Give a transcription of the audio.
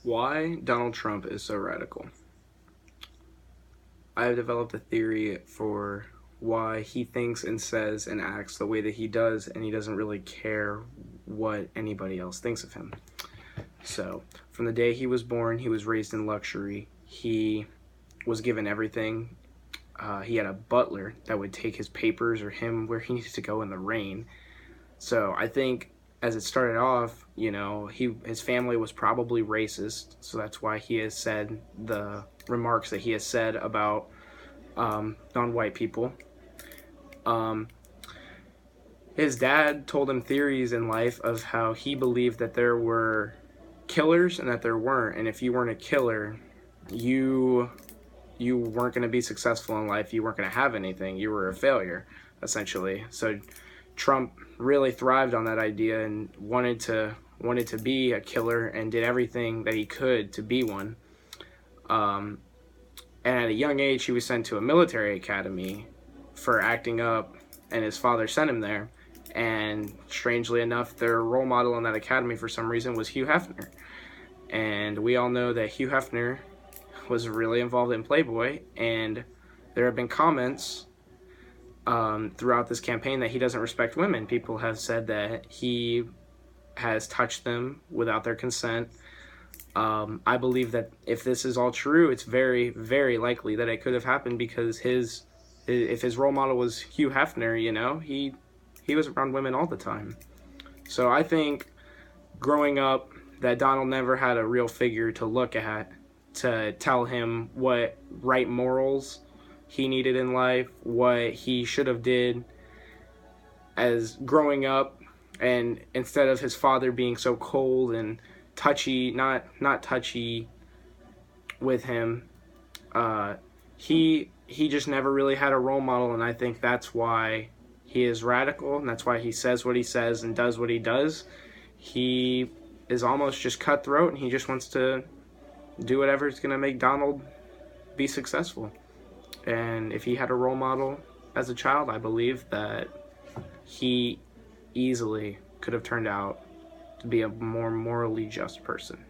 Why Donald Trump is so radical. I have developed a theory for why he thinks and says and acts the way that he does, and he doesn't really care what anybody else thinks of him. So, from the day he was born, he was raised in luxury. He was given everything. He had a butler that would take his papers or him where he needed to go in the rain. So I think as it started off, his family was probably racist, so that's why he has said the remarks that he has said about non-white people. Um, his dad told him theories in life of how he believed that there were killers and that there weren't, and if you weren't a killer, you weren't going to be successful in life. You weren't going to have anything. You were a failure, essentially. So Trump really thrived on that idea and wanted to be a killer and did everything that he could to be one. And at a young age, he was sent to a military academy for acting up, and his father sent him there. And strangely enough, their role model in that academy for some reason was Hugh Hefner. And we all know that Hugh Hefner was really involved in Playboy, and there have been comments throughout this campaign that he doesn't respect women. People have said that he has touched them without their consent. I believe that if this is all true, it's very, very likely that it could have happened because if his role model was Hugh Hefner, he was around women all the time. So I think growing up that Donald never had a real figure to look at to tell him what right morals he needed in life, what he should have did as growing up, and instead of his father being so cold and touchy, not touchy with him, he just never really had a role model, and I think that's why he is radical, and that's why he says what he says and does what he does. He is almost just cutthroat, and he just wants to do whatever is going to make Donald be successful. And if he had a role model as a child, I believe that he easily could have turned out to be a more morally just person.